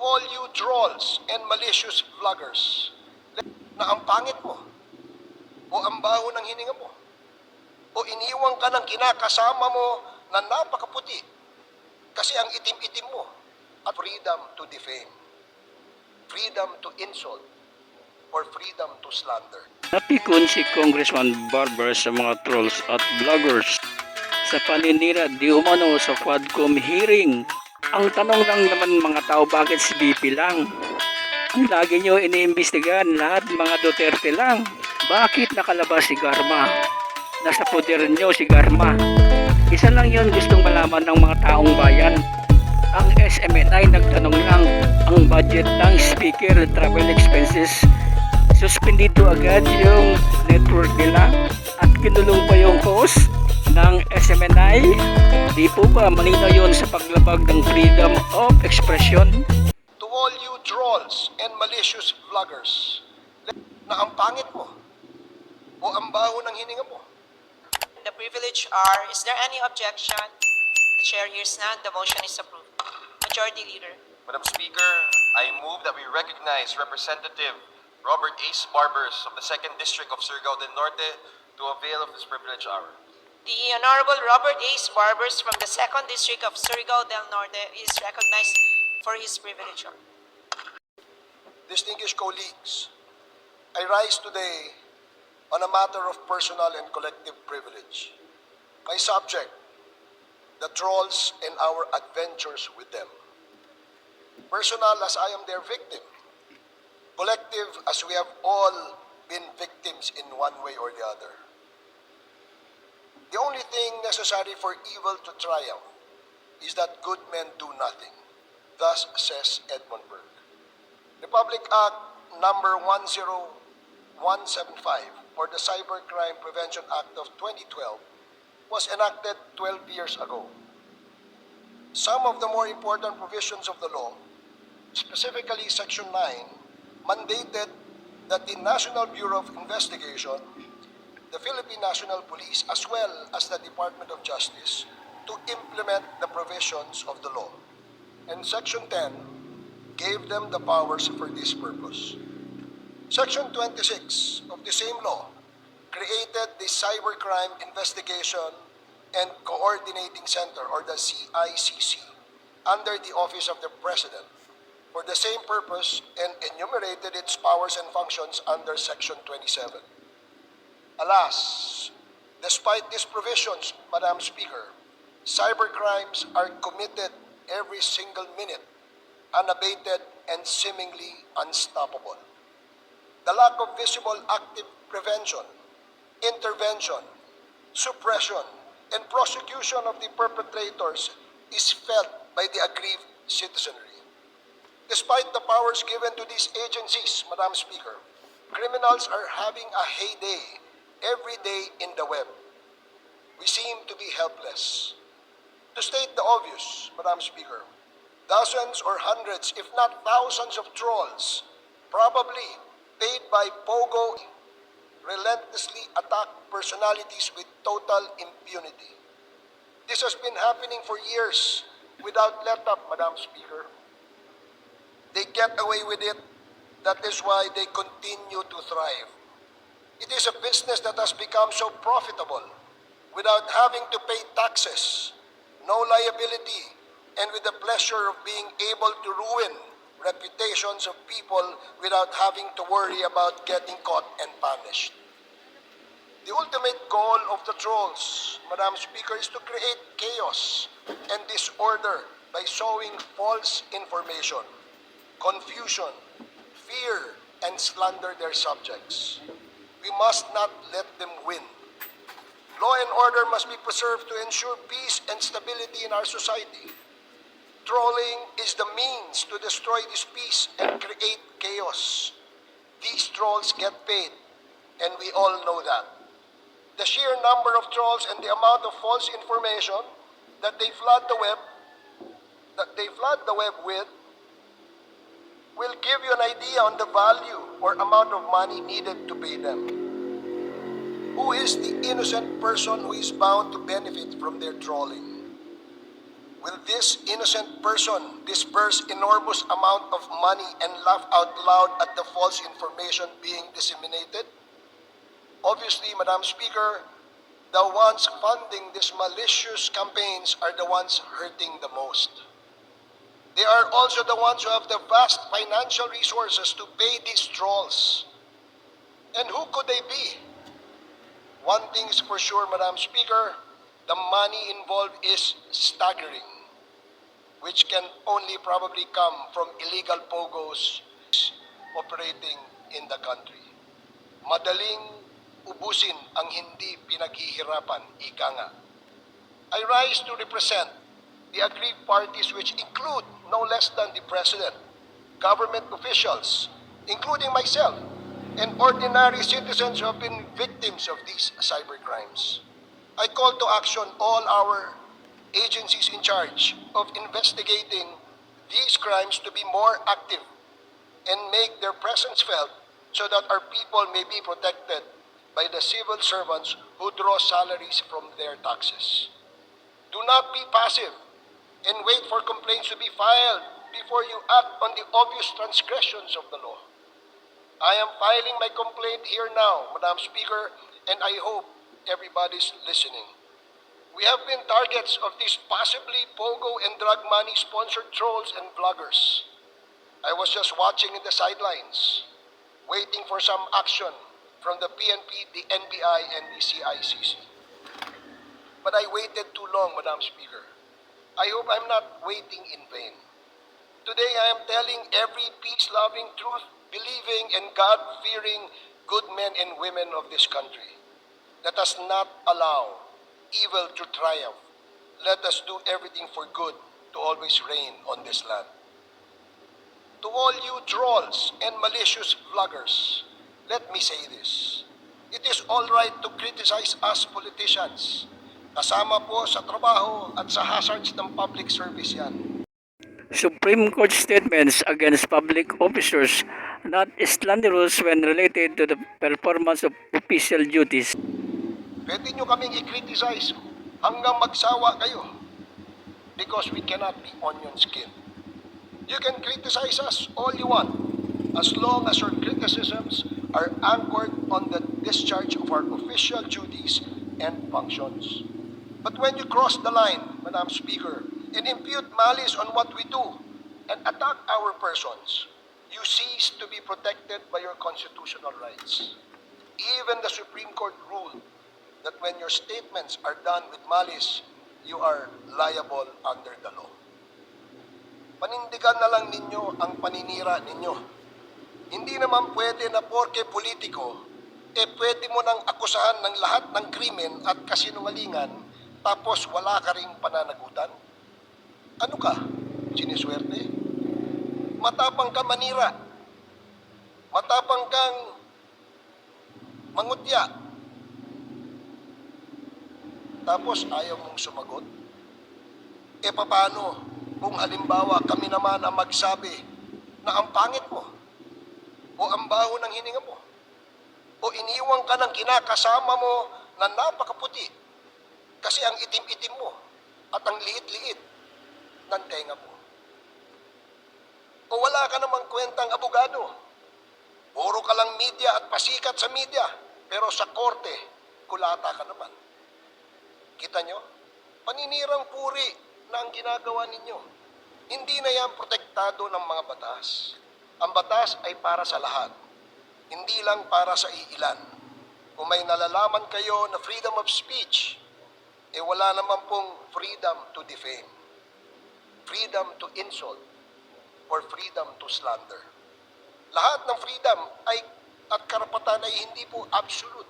all you trolls and malicious vloggers na ang pangit mo o ang baho ng hininga mo o iniwang ka ng kinakasama mo na napakaputi kasi ang itim-itim mo at freedom to defame, freedom to insult, or freedom to slander. Napikon si Congressman Barber sa mga trolls at vloggers sa paninira di umano sa Quadcom hearing. Ang tanong lang naman mga tao, bakit si BP lang? Ang lagi nyo iniimbestigahan lahat mga Duterte lang. Bakit nakalabas si Garma? Nasa poder nyo si Garma. Isa lang yon gustong malaman ng mga taong bayan. Ang SMNI nagtanong lang, ang budget ng speaker, travel expenses, suspendido agad yung network nila at kinulong pa yung host ng SMNI. Di po ba malinaw yun sa paglabag ng freedom of expression? To all you trolls and malicious vloggers na ang pangit mo o ang baho ng hininga mo. The privilege are, is there any objection? The chair hears none. The motion is approved. Majority Leader. Madam Speaker, I move that we recognize Representative Robert Ace Barbers of the 2nd District of Surigao del Norte to avail of this privilege hour. The Honorable Robert Ace Barbers from the 2nd District of Surigao del Norte is recognized for his privilege hour. Distinguished colleagues, I rise today on a matter of personal and collective privilege. My subject, the trolls and our adventures with them. Personal as I am their victim. Collective as we have all been victims in one way or the other. The only thing necessary for evil to triumph is that good men do nothing. Thus says Edmund Burke. Republic Act number 10175 for the Cybercrime Prevention Act of 2012 was enacted 12 years ago. Some of the more important provisions of the law, specifically Section 9, mandated that the National Bureau of Investigation, the Philippine National Police, as well as the Department of Justice, to implement the provisions of the law. And Section 10 gave them the powers for this purpose. Section 26 of the same law created the Cybercrime Investigation and Coordinating Center, or the CICC, under the Office of the President for the same purpose and enumerated its powers and functions under Section 27. Alas, despite these provisions, Madam Speaker, cybercrimes are committed every single minute, unabated and seemingly unstoppable. The lack of visible active prevention, intervention, suppression, and prosecution of the perpetrators is felt by the aggrieved citizenry. Despite the powers given to these agencies, Madam Speaker, criminals are having a heyday every day in the web. We seem to be helpless. To state the obvious, Madam Speaker, dozens or hundreds, if not thousands of trolls, probably paid by POGO, relentlessly attack personalities with total impunity. This has been happening for years without let-up, Madam Speaker. They get away with it. That is why they continue to thrive. It is a business that has become so profitable without having to pay taxes, no liability, and with the pleasure of being able to ruin reputations of people without having to worry about getting caught and punished. The ultimate goal of the trolls, Madam Speaker, is to create chaos and disorder by sowing false information, confusion, fear, and slander their subjects. We must not let them win. Law and order must be preserved to ensure peace and stability in our society. Trolling is the means to destroy this peace and create chaos. These trolls get paid, and we all know that. The sheer number of trolls and the amount of false information that they flood the web with will give you an idea on the value or amount of money needed to pay them. Who is the innocent person who is bound to benefit from their trolling? Will this innocent person disburse enormous amount of money and laugh out loud at the false information being disseminated? Obviously, Madam Speaker, the ones funding these malicious campaigns are the ones hurting the most. They are also the ones who have the vast financial resources to pay these trolls. And who could they be? One thing is for sure, Madam Speaker, the money involved is staggering, which can only probably come from illegal POGOs operating in the country. Madaling ubusin ang hindi pinaghihirapan, ika nga. I rise to represent the aggrieved parties which include no less than the President, government officials, including myself, and ordinary citizens who have been victims of these cybercrimes. I call to action all our agencies in charge of investigating these crimes to be more active and make their presence felt so that our people may be protected by the civil servants who draw salaries from their taxes. Do not be passive and wait for complaints to be filed before you act on the obvious transgressions of the law. I am filing my complaint here now, Madam Speaker, and I hope everybody's listening. We have been targets of these possibly POGO and drug money-sponsored trolls and vloggers. I was just watching in the sidelines, waiting for some action from the PNP, the NBI, and the CICC. But I waited too long, Madam Speaker. I hope I'm not waiting in vain. Today I am telling every peace-loving, truth-believing, and God-fearing good men and women of this country, let us not allow evil to triumph. Let us do everything for good to always reign on this land. To all you trolls and malicious vloggers, let me say this. It is all right to criticize us politicians. Kasama po sa trabaho at sa hazards ng public service yan. Supreme Court statements against public officers not slanderous when related to the performance of official duties. Pwede nyo kaming i-criticize hanggang magsawa kayo because we cannot be onion skin. You can criticize us all you want as long as your criticisms are anchored on the discharge of our official duties and functions. But when you cross the line, Madam Speaker, and impute malice on what we do and attack our persons, you cease to be protected by your constitutional rights. Even the Supreme Court ruled that when your statements are done with malice, you are liable under the law. Panindigan na lang ninyo ang paninira ninyo. Hindi naman pwede na porke politiko, pwede mo nang akusahan ng lahat ng krimen at kasinungalingan tapos wala ka ring pananagutan? Ano ka? Siniswerte? Matapang ka manira. Matapang kang mangutya. Tapos ayaw mong sumagot? Paano kung halimbawa kami naman ang magsabi na ang pangit mo o ang baho ng hininga mo o iniwang ka ng kinakasama mo na napakaputi kasi ang itim-itim mo at ang liit-liit ng tenga mo. O wala ka namang kwentang abogado. Puro ka lang media at pasikat sa media, pero sa korte, kulata ka naman. Kita nyo? Paninirang puri na ang ginagawa ninyo. Hindi na yan protektado ng mga batas. Ang batas ay para sa lahat. Hindi lang para sa iilan. Kung may nalalaman kayo na freedom of speech, wala naman pong freedom to defame, freedom to insult, or freedom to slander. Lahat ng freedom at karapatan ay hindi po absolute.